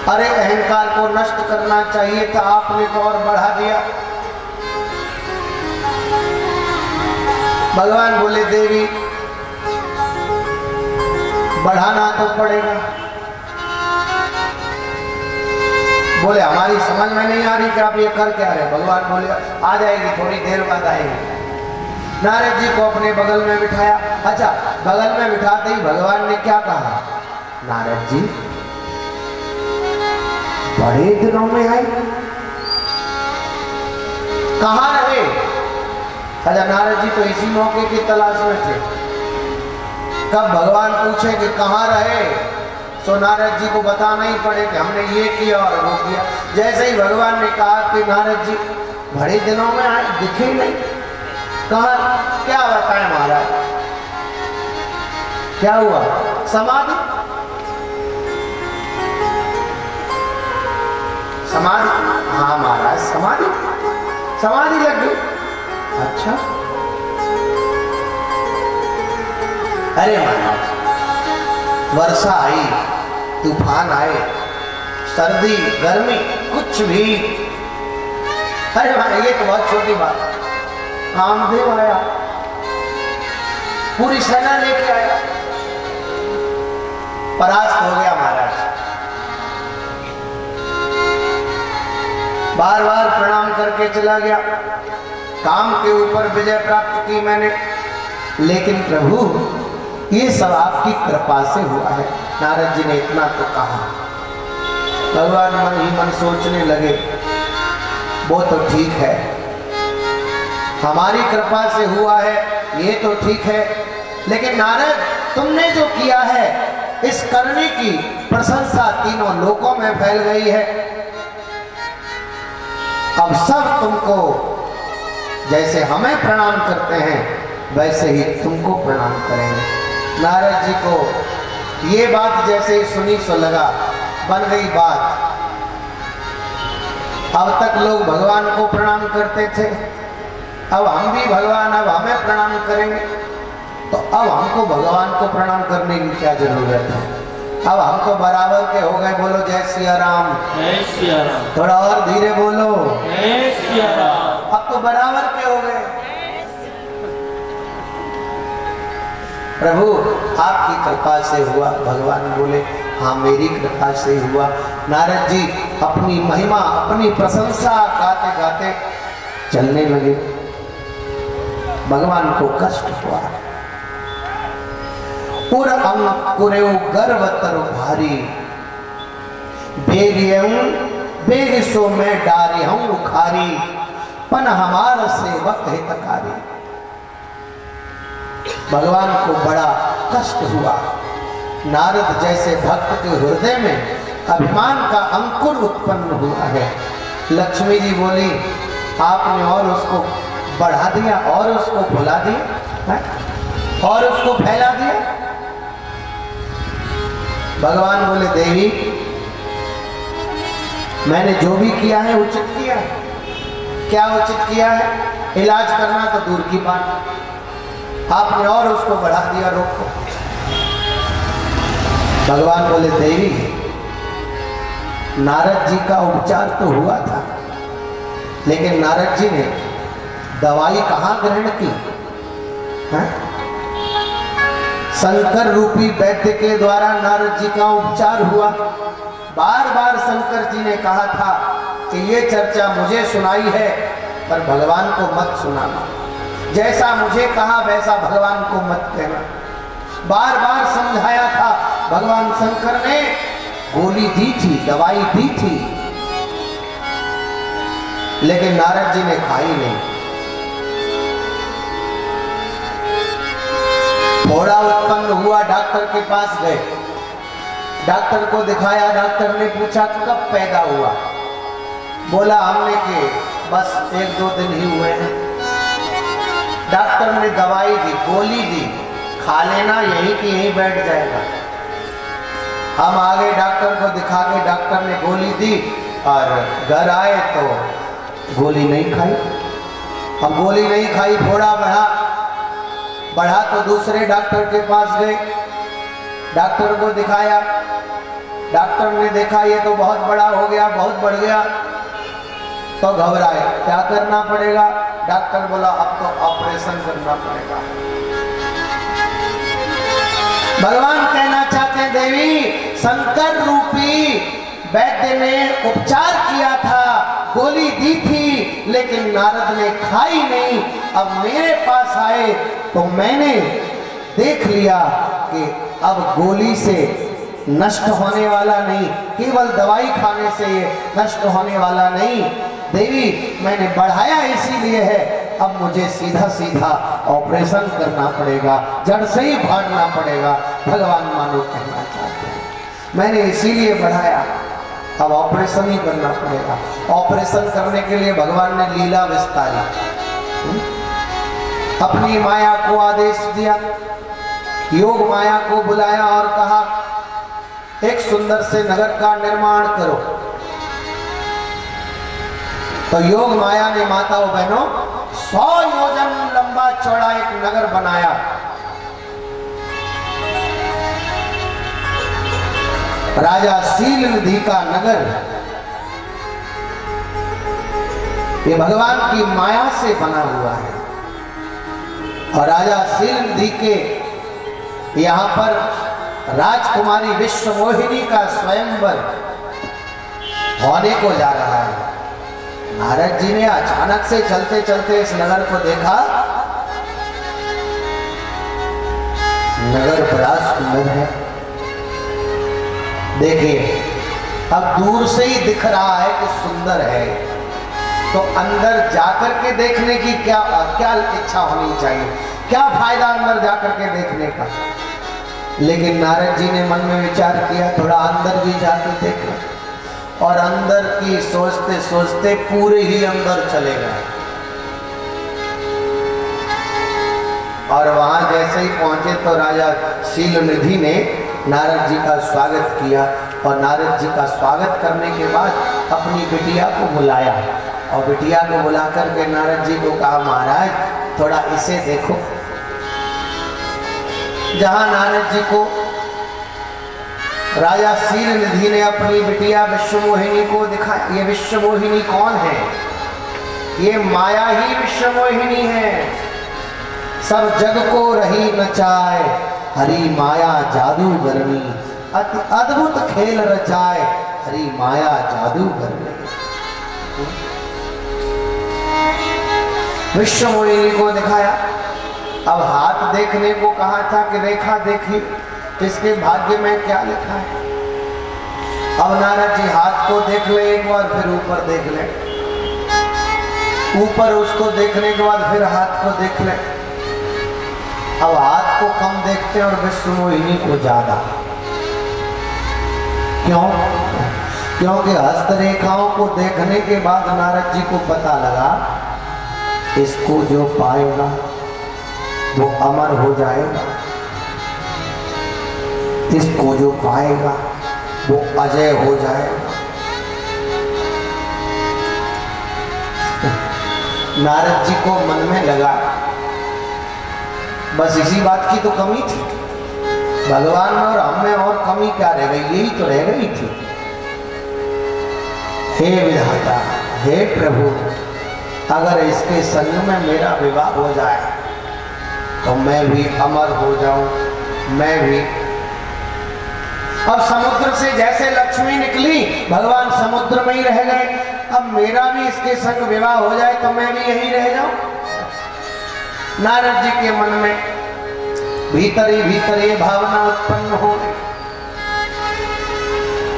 अरे अहंकार को नष्ट करना चाहिए था, आपने तो और बढ़ा दिया। भगवान बोले देवी बढ़ाना तो पड़ेगा। बोले हमारी समझ में नहीं आ रही कि आप ये कर क्या रहे। भगवान बोले आ जाएगी, थोड़ी देर बाद आएगी। नारद जी को अपने बगल में बिठाया। अच्छा, बगल में बिठाते ही भगवान ने क्या कहा, नारद जी बड़े दिनों में आए, कहाँ रहे? अच्छा, नारद जी तो इसी मौके की तलाश में थे। कब भगवान पूछे कि कहाँ रहे, तो नारद जी को बताना ही पड़े कि हमने ये किया और वो किया। जैसे ही भगवान ने कहा कि नारद जी बड़े दिनों में आए, दिखे नहीं, कहाँ, क्या बताएं महाराज, क्या हुआ? समाधि समाधि, हाँ महाराज समाधि लग गई। अच्छा, अरे महाराज वर्षा आई, तूफान आए, सर्दी गर्मी कुछ भी, अरे महाराज ये तो बहुत छोटी बात। कामदेव आया, पूरी सेना लेके आया, परास्त हो गया महाराज। बार बार प्रणाम करके चला गया, काम के ऊपर विजय प्राप्त की मैंने, लेकिन प्रभु ये सब आपकी कृपा से हुआ है। नारद जी ने इतना तो कहा। भगवान मन ही मन सोचने लगे, वो तो ठीक है, हमारी कृपा से हुआ है ये तो ठीक है, लेकिन नारद तुमने जो किया है इस करने की प्रशंसा तीनों लोकों में फैल गई है। अब सब तुमको जैसे हमें प्रणाम करते हैं वैसे ही तुमको प्रणाम करेंगे। नारद जी को ये बात जैसे ही सुनी सो लगा, बन गई बात। अब तक लोग भगवान को प्रणाम करते थे, अब हम भी भगवान अब हमें प्रणाम करेंगे, तो अब हमको भगवान को प्रणाम करने की क्या जरूरत है? अब हम तो बराबर के हो गए। बोलो जय सिया राम। जय सिया राम। थोड़ा और धीरे बोलो। जय सिया राम। अब तो बराबर के हो गए। प्रभु आपकी कृपा से हुआ। भगवान बोले हाँ मेरी कृपा से हुआ। नारद जी अपनी महिमा अपनी प्रशंसा गाते गाते चलने लगे। भगवान को कष्ट हुआ। पुर अंकुरेउ गर्व तरु भारी, बेग सो मैं डारी हूँ उखारी, पन हमारा सेवक हितकारी। भगवान को बड़ा कष्ट हुआ। नारद जैसे भक्त के हृदय में अभिमान का अंकुर उत्पन्न हुआ है। लक्ष्मी जी बोली आपने और उसको बढ़ा दिया और उसको भुला दिया और उसको फैला दिया। भगवान बोले देवी मैंने जो भी किया है उचित किया है। क्या उचित किया है? इलाज करना तो दूर की बात, आपने और उसको बढ़ा दिया रोग को। भगवान बोले देवी, नारद जी का उपचार तो हुआ था, लेकिन नारद जी ने दवाई कहाँ ग्रहण की है? शंकर रूपी वैद्य के द्वारा नारद जी का उपचार हुआ। बार बार शंकर जी ने कहा था कि ये चर्चा मुझे सुनाई है, पर भगवान को मत सुनाना, जैसा मुझे कहा वैसा भगवान को मत कहना। बार बार समझाया था, भगवान शंकर ने गोली दी थी, दवाई दी थी, लेकिन नारद जी ने खाई नहीं। फोड़ा उत्पन्न हुआ, डॉक्टर के पास गए, डॉक्टर को दिखाया। डॉक्टर ने पूछा कब पैदा हुआ? बोला हमने कि बस 1-2 दिन ही हुए हैं। डॉक्टर ने दवाई दी, गोली दी, खा लेना, यहीं कि यहीं बैठ जाएगा। हम आ गए डॉक्टर को दिखा के, डॉक्टर ने गोली दी और घर आए तो गोली नहीं खाई। हम गोली नहीं खाई, फोड़ा बढ़ा तो दूसरे डॉक्टर के पास गए, डॉक्टर को दिखाया। डॉक्टर ने देखा ये तो बहुत बड़ा हो गया, बहुत बढ़ गया, तो घबराए, क्या करना पड़ेगा? डॉक्टर बोला अब तो ऑपरेशन करना पड़ेगा। भगवान कहना चाहते हैं देवी, शंकर रूपी वैद्य ने उपचार किया था, गोली दी थी, लेकिन नारद ने खाई नहीं। अब मेरे पास आए तो मैंने देख लिया कि अब गोली से नष्ट होने वाला नहीं, केवल दवाई खाने से ये नष्ट होने वाला नहीं। देवी, मैंने बढ़ाया इसीलिए है, अब मुझे सीधा सीधा ऑपरेशन करना पड़ेगा, जड़ से ही भागना पड़ेगा। भगवान मानो कहना चाहते हैं, मैंने इसीलिए बढ़ाया, अब ऑपरेशन ही करना पड़ेगा। ऑपरेशन करने के लिए भगवान ने लीला विस्तारी, अपनी माया को आदेश दिया, योग माया को बुलाया और कहा एक सुंदर से नगर का निर्माण करो। तो योग माया ने माताओं बहनों 100 योजन लंबा चौड़ा एक नगर बनाया। राजा शीलनिधि का नगर, ये भगवान की माया से बना हुआ है। और राजा शीलनिधि के यहाँ पर राजकुमारी विश्वमोहिनी का स्वयंवर होने को जा रहा है। नारद जी ने अचानक से चलते चलते इस नगर को देखा, नगर बड़ा सुंदर है। देखिए, अब दूर से ही दिख रहा है कि सुंदर है, तो अंदर जाकर के देखने की क्या इच्छा होनी चाहिए, क्या फायदा अंदर जाकर के देखने का। लेकिन नारद जी ने मन में विचार किया, थोड़ा अंदर भी जाके देखा, और अंदर की सोचते सोचते पूरे ही अंदर चले गए। और वहां जैसे ही पहुंचे तो राजा शीलनिधि ने नारद जी का स्वागत किया, और नारद जी का स्वागत करने के बाद अपनी बिटिया को बुलाया, और बिटिया को बुलाकर के नारद जी को कहा महाराज थोड़ा इसे देखो। जहां नारद जी को राजा शीलनिधि ने अपनी बिटिया विश्वमोहिनी को दिखाया। ये विश्वमोहिनी कौन है? ये माया ही विश्वमोहिनी है। सब जग को रही नचाए, हरी माया जादूगरनी, अति अद्भुत खेल रचाए, हरी माया जादूगरनी। विश्वमोहिनी को दिखाया। अब हाथ देखने को कहा था कि रेखा देखी, इसके भाग्य में क्या लिखा है। अब नारद जी हाथ को देख ले एक बार, फिर ऊपर देख ले, ऊपर उसको देखने के बाद फिर हाथ को देख ले। अब हाथ को कम देखते और विश्वमोहिनी को ज्यादा। क्यों? क्योंकि हस्तरेखाओं को देखने के बाद नारद जी को पता लगा इसको जो पाएगा वो अमर हो जाएगा, इसको जो पाएगा वो अजय हो जाएगा। नारद जी को मन में लगा बस इसी बात की तो कमी थी, भगवान में और हम में और कमी क्या रह गई, यही तो रह गई थी। हे विधाता, हे प्रभु, अगर इसके संग में मेरा विवाह हो जाए तो मैं भी अमर हो जाऊं, मैं भी। अब समुद्र से जैसे लक्ष्मी निकली, भगवान समुद्र में ही रह गए। अब मेरा भी इसके संग विवाह हो जाए तो मैं भी यहीं रह जाऊं। नारद जी के मन में भीतर ही भीतर ये भावना उत्पन्न हो गई।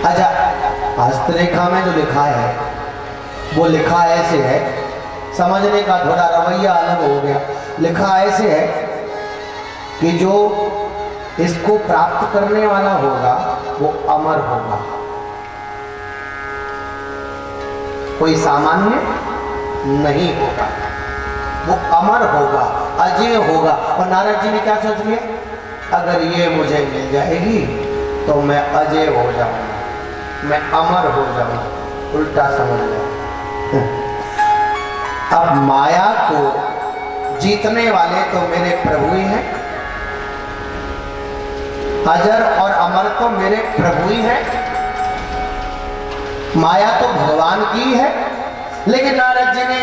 अच्छा, हस्तरेखा में जो लिखा है वो लिखा ऐसे है, समझने का थोड़ा रवैया अलग हो गया। लिखा ऐसे है कि जो इसको प्राप्त करने वाला होगा वो अमर होगा, कोई सामान्य नहीं होगा, वो अमर होगा, अजय होगा। और नारद जी ने क्या सोच लिया, अगर ये मुझे मिल जाएगी तो मैं अजय हो जाऊंगा, मैं अमर हो जाऊंगा। उल्टा समझ लिया। अब माया को जीतने वाले तो मेरे प्रभु ही हैं, अजर और अमर तो मेरे प्रभु ही हैं, माया तो भगवान की है। लेकिन नारद जी ने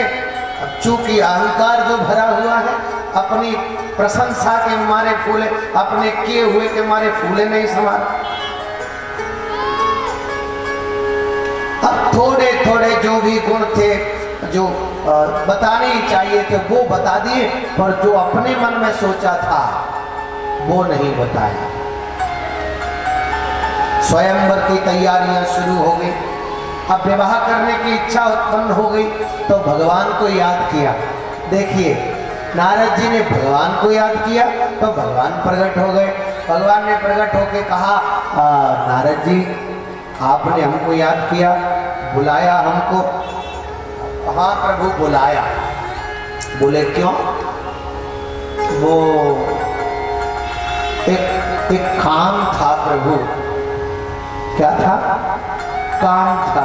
चूंकि अहंकार जो भरा हुआ है, अपनी प्रशंसा के मारे फूले, अपने किए हुए के मारे फूले नहीं संभाला। अब थोड़े थोड़े जो भी गुण थे जो बताने ही चाहिए थे वो बता दिए, पर जो अपने मन में सोचा था वो नहीं बताया। स्वयंवर की तैयारियां शुरू हो गई। अब विवाह करने की इच्छा उत्पन्न हो गई तो भगवान को याद किया। देखिए, नारद जी ने भगवान को याद किया तो भगवान प्रकट हो गए। भगवान ने प्रकट होकर कहा, नारद जी आपने हमको याद किया, बुलाया हमको। हाँ प्रभु बुलाया। बोले क्यों? वो एक काम था प्रभु। क्या था? काम था।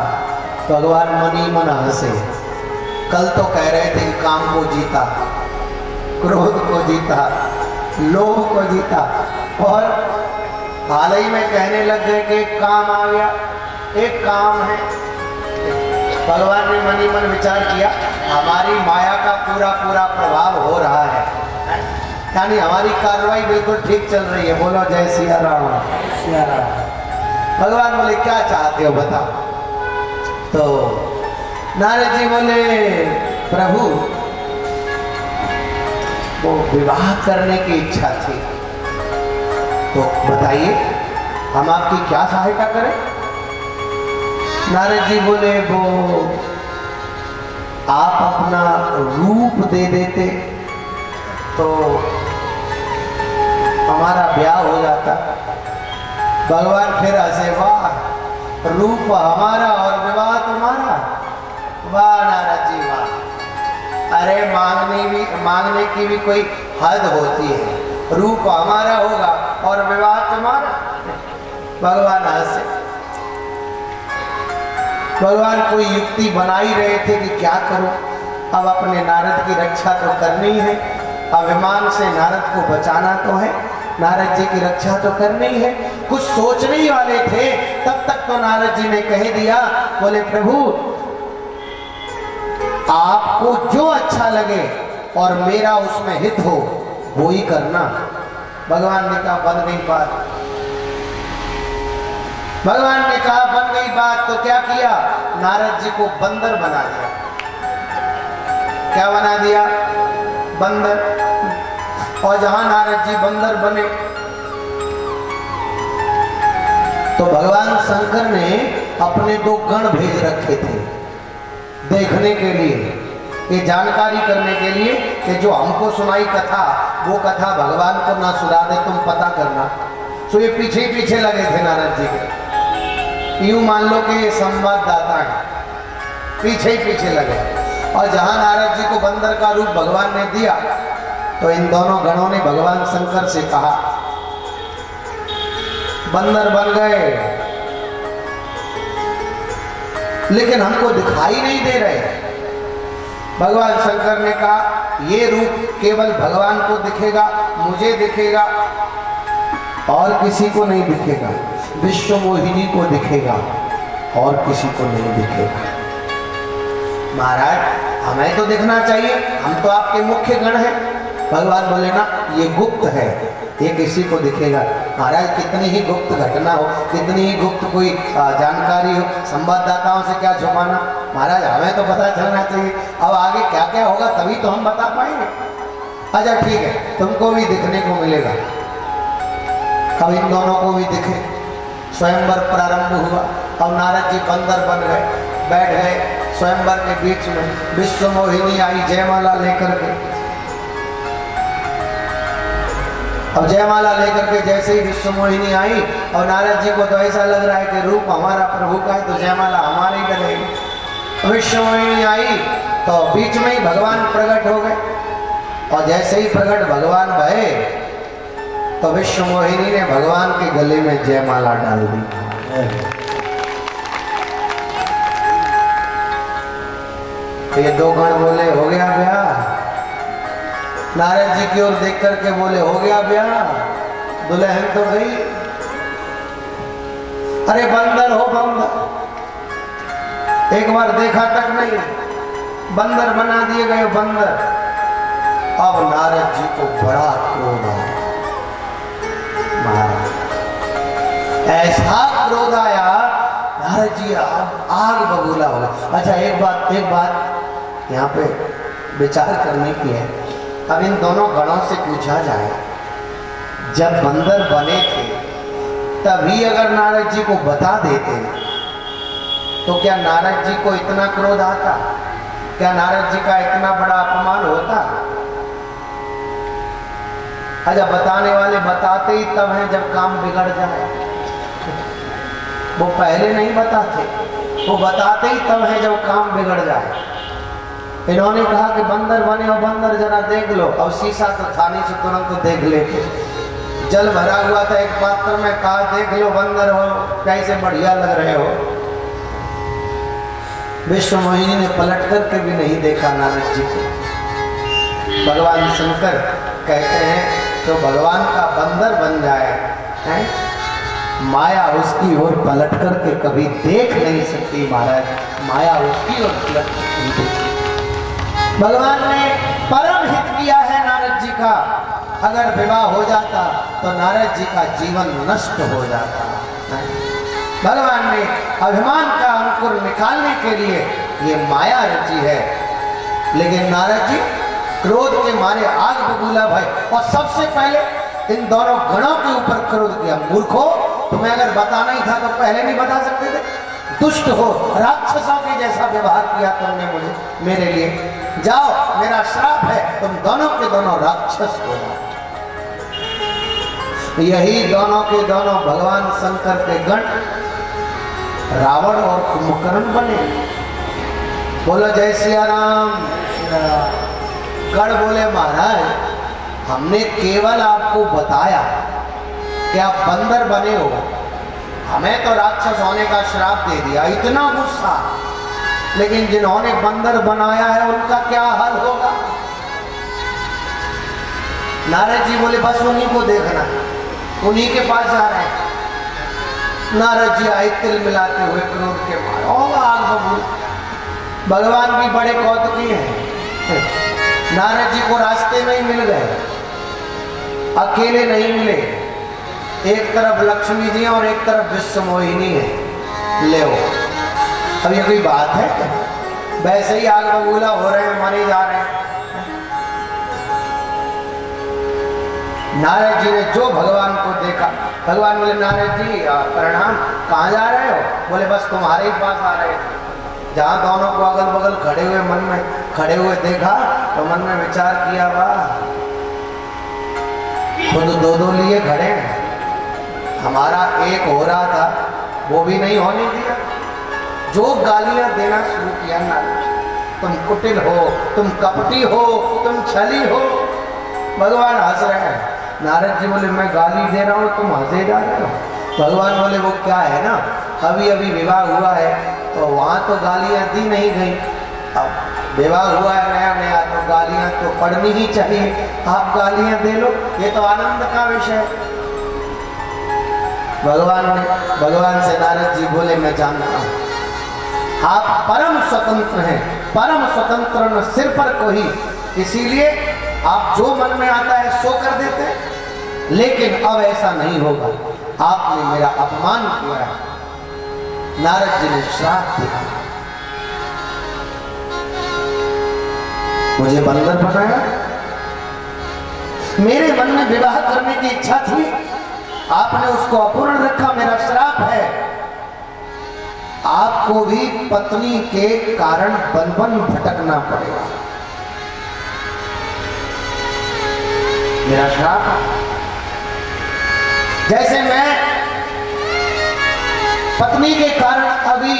भगवान मनी मन हंसे। कल तो कह रहे थे कि काम को जीता, क्रोध को जीता, लोभ को जीता, और हाल ही में कहने लग गए कि एक काम आ गया, एक काम है। भगवान ने मनी मन विचार किया, हमारी माया का पूरा पूरा प्रभाव हो रहा है, यानी हमारी कार्रवाई बिल्कुल ठीक चल रही है। बोलो जय सिया राम। सिया राम। भगवान बोले क्या चाहते हो बताओ। तो नारद जी बोले, प्रभु वो विवाह करने की इच्छा थी, तो बताइए हम आपकी क्या सहायता करें। नारद जी बोले, वो आप अपना रूप दे देते तो हमारा ब्याह हो जाता। भगवान फिर हंसे, वाह, रूप हमारा और विवाह तुम्हारा। वाह नारद जी वाह। अरे मांगने की भी कोई हद होती है। रूप हमारा होगा और विवाह तुम्हारा। भगवान हंसे। भगवान कोई युक्ति बना ही रहे थे कि क्या करूं, अब अपने नारद की रक्षा तो करनी है, अभिमान से नारद को बचाना तो है, नारद जी की रक्षा तो करनी ही है। कुछ सोचने ही वाले थे तब तक तो नारद जी ने कह दिया, बोले प्रभु आपको जो अच्छा लगे और मेरा उसमें हित हो वो ही करना। भगवान ने कहा बन गई बात। भगवान ने कहा बन गई बात, तो क्या किया, नारद जी को बंदर बना दिया। क्या बना दिया? बंदर। और जहां नारद जी बंदर बने तो भगवान शंकर ने अपने 2 गण भेज रखे थे देखने के लिए, ये जानकारी करने के लिए कि जो हमको सुनाई कथा वो कथा भगवान को ना सुना दे, तुम पता करना। तो ये पीछे ही पीछे लगे थे नारद जी के। यूं मान लो कि ये संवाददाता है, पीछे ही पीछे लगे। और जहां नारद जी को बंदर का रूप भगवान ने दिया तो इन दोनों गणों ने भगवान शंकर से कहा, बंदर बन गए लेकिन हमको दिखाई नहीं दे रहे, भगवान शंकर ने कहा ये रूप केवल भगवान को दिखेगा, मुझे दिखेगा और किसी को नहीं दिखेगा। विश्व मोहिनी को दिखेगा और किसी को नहीं दिखेगा। महाराज हमें तो दिखना चाहिए, हम तो आपके मुख्य गण हैं। भगवान बोले ना ये गुप्त है, ये किसी को दिखेगा। महाराज कितनी ही गुप्त घटना हो, कितनी ही गुप्त कोई जानकारी हो, संवाददाताओं से क्या छुपाना। महाराज हमें तो पता चलना चाहिए। अब आगे क्या क्या होगा तभी तो हम बता पाएंगे। अच्छा ठीक है, तुमको भी दिखने को मिलेगा। अब इन दोनों को भी दिखे। स्वयंवर प्रारंभ हुआ। अब नारद जी बंदर बन गए, बैठ गए स्वयंवर के बीच में। विश्व मोहिनी आई जयमाला लेकर के। अब जयमाला लेकर के जैसे ही विश्व मोहिनी आई और नारद जी को तो ऐसा लग रहा है कि रूप हमारा प्रभु का है तो जयमाला हमारे ही डलेगी। विश्व मोहिनी आई तो बीच में ही भगवान प्रकट हो गए और जैसे ही प्रकट भगवान भये तो विश्व मोहिनी ने भगवान के गले में जयमाला डाल दी। ये दो गण बोले हो गया ब्याह। नारद जी की ओर देख करके बोले हो गया ब्याह, दुल्हन तो गई। अरे बंदर हो बंदर, एक बार देखा तक नहीं, बंदर बना दिए गए बंदर। अब नारद जी को बड़ा क्रोध आया। ऐसा क्रोध आया नारद जी आग बबूला हो गया। अच्छा एक बात यहाँ पे विचार करने की है। अब इन दोनों गणों से पूछा जाए, जब बंदर बने थे तभी अगर नारद जी को बता देते तो क्या नारद जी को इतना क्रोध आता? क्या नारद जी का इतना बड़ा अपमान होता? अच्छा बताने वाले बताते ही तब हैं जब काम बिगड़ जाए। वो पहले नहीं बताते, वो बताते ही तब है जब काम बिगड़ जाए। इन्होंने कहा कि बंदर बने हो बंदर जरा देख लो। अब शीशा तो थाने से तुरंत देख लेते। जल भरा हुआ था एक पात्र में, कहा देख लो बंदर हो, कैसे बढ़िया लग रहे हो। विश्व मोहिनी ने पलट करके भी नहीं देखा नारद जी को। भगवान शंकर कहते हैं तो भगवान का बंदर बन जाए है? माया उसकी ओर पलट करके कभी देख नहीं सकती। महाराज माया उसकी ओर पलट नहीं देखती। भगवान ने परम हित किया है नारद जी का। अगर विवाह हो जाता तो नारद जी का जीवन नष्ट हो जाता। भगवान ने अभिमान का अंकुर निकालने के लिए ये माया रची है। लेकिन नारद जी क्रोध के मारे आग बबूला भय और सबसे पहले इन दोनों गणों के ऊपर क्रोध किया। मूर्खो, तुम्हें अगर बताना ही था तो पहले नहीं बता सकते थे। दुष्ट हो, राक्षसों के जैसा व्यवहार किया तुमने मुझे मेरे लिए। जाओ, मेरा श्राप है, तुम दोनों के दोनों राक्षस हो जाओ। यही दोनों के दोनों भगवान शंकर के गण रावण और कुंभकर्ण बने। बोलो जय सिया राम। गण बोले महाराज हमने केवल आपको बताया कि आप बंदर बने हो, हमें तो राक्षस होने का श्राप दे दिया। इतना गुस्सा, लेकिन जिन्होंने बंदर बनाया है उनका क्या हाल होगा? नारद जी बोले बस उन्हीं को देखना, उन्हीं के पास जा रहे हैं। नारद जी आए तिल मिलाते हुए क्रोध के मारे आग बबूल। भगवान भी बड़े कौतुकी हैं। नारद जी को रास्ते में ही मिल गए, अकेले नहीं मिले। एक तरफ लक्ष्मी जी और एक तरफ विश्व मोहिनी है। ले अब ये कोई बात है? वैसे ही आग बबूला हो रहे हैं, मरे जा रहे हैं। नारद जी ने जो भगवान को देखा, भगवान बोले नारद जी प्रणाम, कहाँ जा रहे हो? बोले बस तुम्हारे ही पास आ रहे थे। जहाँ दोनों को अगल बगल खड़े हुए मन में खड़े हुए देखा तो मन में विचार किया, वाह खुद दो दो लिए खड़े हैं, हमारा एक हो रहा था वो भी नहीं होने दिया। जो गालियां देना शुरू किया ना, तुम कुटिल हो, तुम कपटी हो, तुम छली हो। भगवान हंस रहे हैं। नारद जी बोले मैं गाली दे रहा हूँ, तुम हंसे जा रहे हो। भगवान बोले वो क्या है ना, अभी अभी विवाह हुआ है तो वहाँ तो गालियाँ दी नहीं गई, अब विवाह हुआ है नया नया तो गालियां तो पढ़नी ही चाहिए। आप गालियां दे लो, ये तो आनंद का विषय है। भगवान से नारद जी बोले मैं जानता हूं आप परम स्वतंत्र हैं, परम स्वतंत्र न सिर पर कोई, इसीलिए आप जो मन में आता है सो कर देते हैं, लेकिन अब ऐसा नहीं होगा। आपने मेरा अपमान किया है। नारद जी ने श्राप दिया, मुझे बंदर बनाया, मेरे मन में विवाह करने की इच्छा थी, आपने उसको अपूर्ण रखा, मेरा श्राप है। आपको भी पत्नी के कारण वन वन भटकना पड़ेगा, मेरा श्राप है। जैसे मैं पत्नी के कारण अभी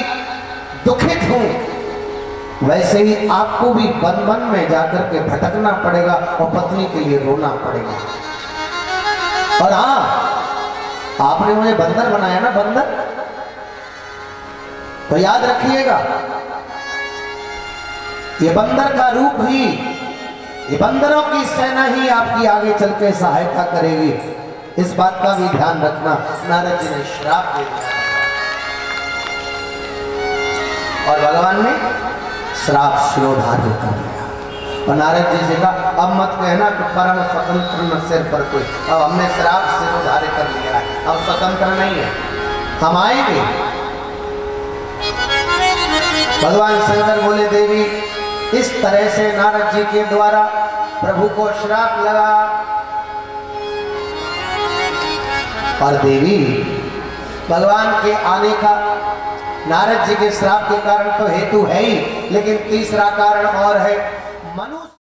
दुखित हूं, वैसे ही आपको भी वन वन में जाकर के भटकना पड़ेगा और पत्नी के लिए रोना पड़ेगा। और हाँ, आपने मुझे बंदर बनाया ना, बंदर, तो याद रखिएगा ये बंदर का रूप ही, ये बंदरों की सेना ही आपकी आगे चल के सहायता करेगी, इस बात का भी ध्यान रखना। नारद जी ने श्राप दे दिया और भगवान ने श्राप शिरोधार्य कर लिया। और नारद जी से कहा अब मत कहना कि परम स्वतंत्र न सिर पर कोई, अब हमने श्राप शिरोधार्य कर लिया है, अब स्वतंत्र नहीं है, हम आएंगे। भगवान शंकर बोले देवी इस तरह से नारद जी के द्वारा प्रभु को श्राप लगा। और देवी भगवान के आने का नारद जी के श्राप के कारण तो हेतु है ही, लेकिन तीसरा कारण और है। मनुष्य